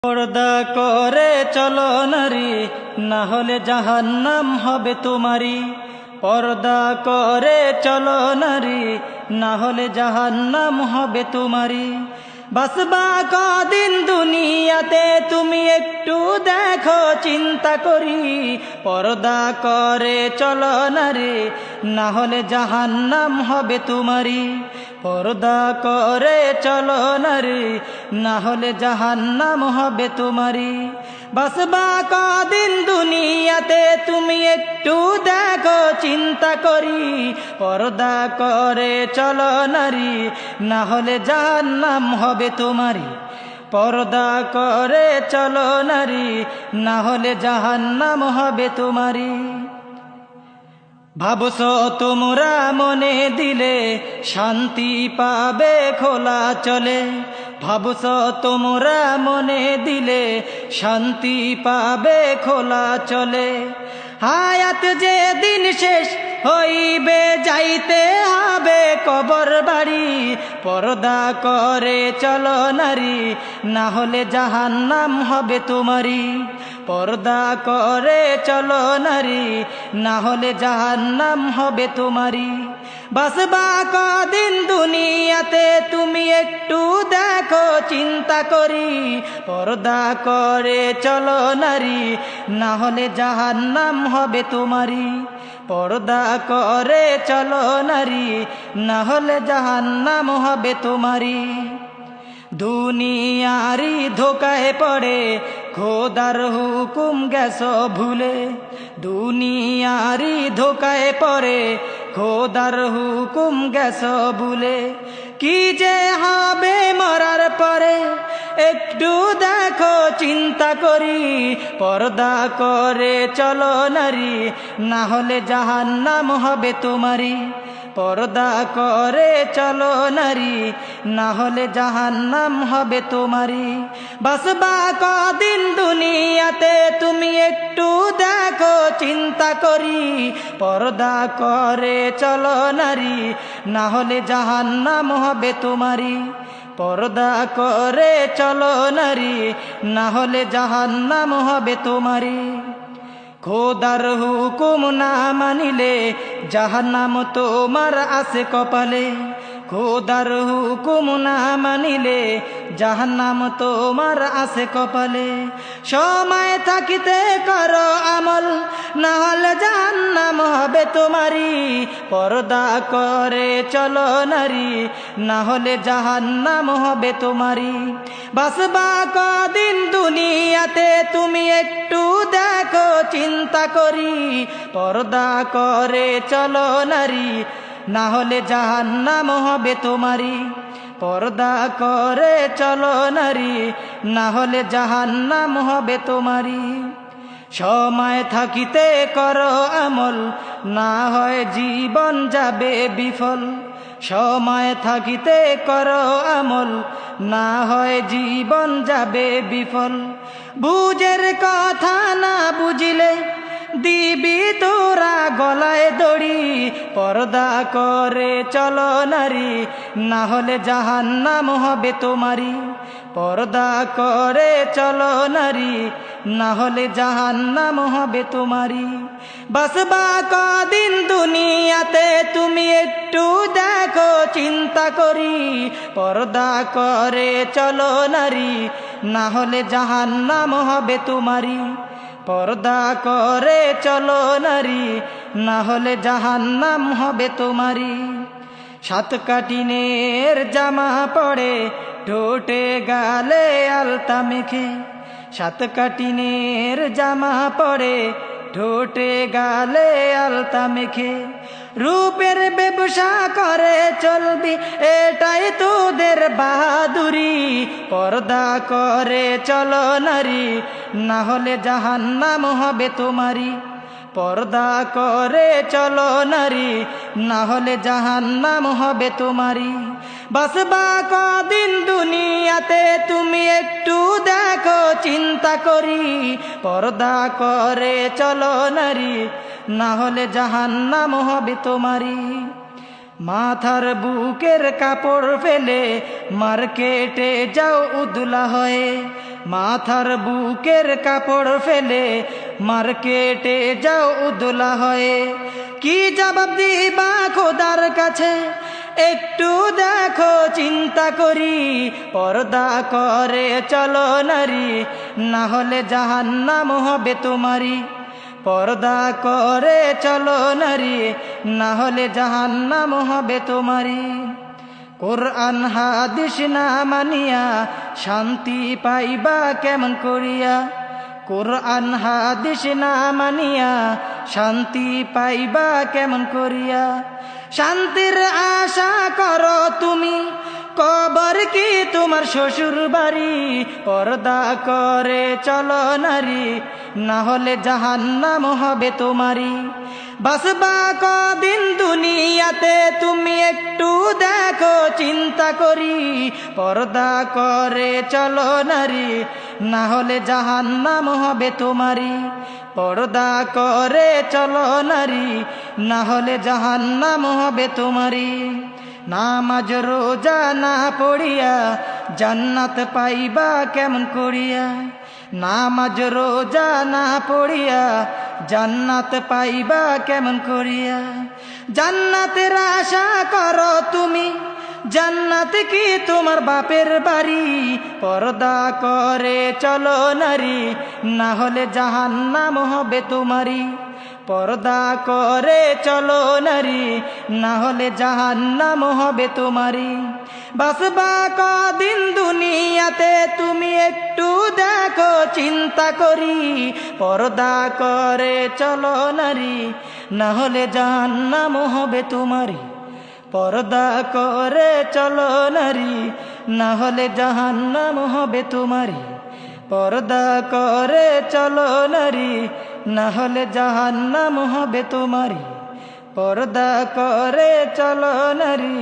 পর্দা করে চলো নারী, না হলে জাহান্নাম হবে তোমারি। পর্দা করে চলো নারী, না হলে জাহান্নাম হবে তোমারি। বাসবা কদিন দুনিয়াতে তুমি একটু দেখো চিন্তা করি। পর্দা করে চলো নারী, না হলে জাহান্নাম হবে তোমারি। পর্দা করে চলো নারী, না হলে জাহান্নাম হবে তোমারি। বাসবা কদিন দুনিয়াতে তুমি একটু দেখো চিন্তা করি। পর্দা করে চলো নারী, না হলে জাহান্নাম হবে তোমারি। পর্দা করে চলো নারী, না হলে জাহান্নাম হবে তোমারি। ভাবছো তোমরা মনে দিলে শান্তি পাবে খোলা চলে। ভাবছো তোমরা মনে দিলে শান্তি পাবে খোলা চলে। হায়াত যে দিন শেষ হইবে যাইতে হবে কবর বাড়ি। পর্দা করে চলো নারী, না হলে জাহান্নাম হবে তোমারি। পর্দা করে চলো নারী, না হলে জাহান্নাম হবে তোমারি। বাসবা কদিন দুনিয়াতে তুমি একটু দেখো চিন্তা করি। পর্দা করে চলো নারী, না হলে জাহান্নাম হবে তোমারি। পর্দা করে চলো নারী, না হলে জাহান্নাম হবে তোমারি। দুনিয়ারি ধোকায় পড়ে খোদার হুকুম গেছো ভুলে। দুনিয়ারি ধোকায় পড়ে খোদার হুকুম গেছো ভুলে। কি যে হবে মরার পরে একটু দেখো চিন্তা করি। পর্দা করে চলো নারী, না হলে জাহান্নাম হবে তোমারি। পর্দা করে চলো নারী, না হলে জাহান্নাম হবে তোমারি। বাসবা কদিন দুনিয়াতে তুমি একটু দেখো চিন্তা করি। পর্দা করে চলো নারী, না হলে জাহান্নাম হবে তোমারি। পর্দা করে চলো নারী, না হলে জাহান্নাম হবে তোমারি। খোদার হুকুম না মানিলে জাহান্নাম তোমার আছে কপালে। খোদার হুকুম না মানিলে জাহান্নাম তোমার আছে কপালে। সময় থাকিতে করো আমল, না হলে জাহান্নাম হবে তোমারি। পর্দা করে চলো নারী, না হলে জাহান্নাম হবে তোমারি। বাসবা কদিন দুনিয়াতে তুমি একটু দেখো চিন্তা করি। পর্দা করে চলো নারী, না হলে জাহান্নাম হবে তোমারি। পর্দা করে চলো নারী, না হলে জাহান্নাম হবে তোমারি। সময় থাকিতে করো আমল, না হয় জীবন যাবে বিফল। সময় থাকিতে করো আমল, না হয় জীবন যাবে বিফল। বুঝের কথা না বুঝিলে দিবি তোরা গলায় দড়ি। পর্দা করে চলো নারী, না হলে জাহান্নাম হবে তোমারি। পর্দা করে চলো নারী, না হলে জাহান্নাম হবে তোমারি। বাসবা কদিন দুনিয়াতে তুমি একটু দেখো চিন্তা করি। পর্দা করে চলো নারী, না হলে জাহান্নাম হবে তোমারি। পর্দা করে চলো নারী, না হলে জাহান্নাম হবে তোমারি। সাত কাটিনের জামা পড়ে ঠোঁটে গালে আলতা মেখে। সাত কাটিনের জামা পড়ে ঠোঁটে গালে আলতা মেখে। রূপের ব্যবসা করে চলবি এটাই তোদের বাহাদুরি। পর্দা করে চলো নারী, না হলে জাহান্নাম হবে তোমারি। পর্দা করে চলো নারী, না হলে জাহান্নাম হবে তোমারি। বাসবা কদিন দুনিয়াতে তুমি একটু দেখো চিন্তা করি। পর্দা করে চলো নারী, না হলে জাহান্নাম হবে তোমারি। মাথার বুকের কাপড় ফেলে মার্কেটে যাও উদলা হয়ে। মাথার বুকের কাপড় ফেলে মার্কেটে যাও উদলা হয়ে। কি জবাব দিবা খোদার কাছে একটু দেখো চিন্তা করি, পর্দা করে চলো নারী, না হলে জাহান্নাম হবে তোমারি। পর্দা করে চলো নারী, না হলে জাহান্নাম হবে তোমারি। কোরআন হাদিস না মানিয়া শান্তি পাইবা কেমন করিয়া? কোরআন হাদিস না মানিয়া শান্তি পাইবা কেমন করিয়া? শান্তির আশা করো তুমি, কবর কি তোমার শ্বশুর বাড়ি? পর্দা করে চলো নারী, না হলে জাহান্নাম হবে তোমারি। বাসবা কদিন দুনিয়াতে তুমি একটু দেখো চিন্তা করি, পর্দা করে চলো নারী, না হলে জাহান্নাম হবে তোমারি। পর্দা করে চলো নারী, না হলে জাহান্নাম হবে তোমারি। নামাজ রোজা না পড়িয়া জান্নাত পাইবা কেমন করিয়া? নামাজ রোজা না পড়িয়া জান্নাত পাইবা কেমন করিয়া? জান্নাতের আশা করো তুমি, জান্নাত কি তোমার বাপের বাড়ি? পর্দা করে চলো নারী, না হলে জাহান্নাম হবে তোমারি। পর্দা করে চলো নারী, না হলে জাহান্নাম হবে তোমারি। বাসবা কদিন দুনিয়াতে তুমি একটু দেখো চিন্তা করি, পর্দা করে চলো নারী, না হলে জাহান্নাম হবে তোমারি। পর্দা করে চলো নারী, না হলে জাহান্নাম হবে তোমারি। পর্দা করে চলো নারী, না হলে জাহান্নাম হবে তোমারি। পর্দা করে চলো নারী,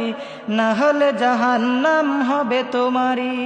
না হলে জাহান্নাম হবে তোমারি।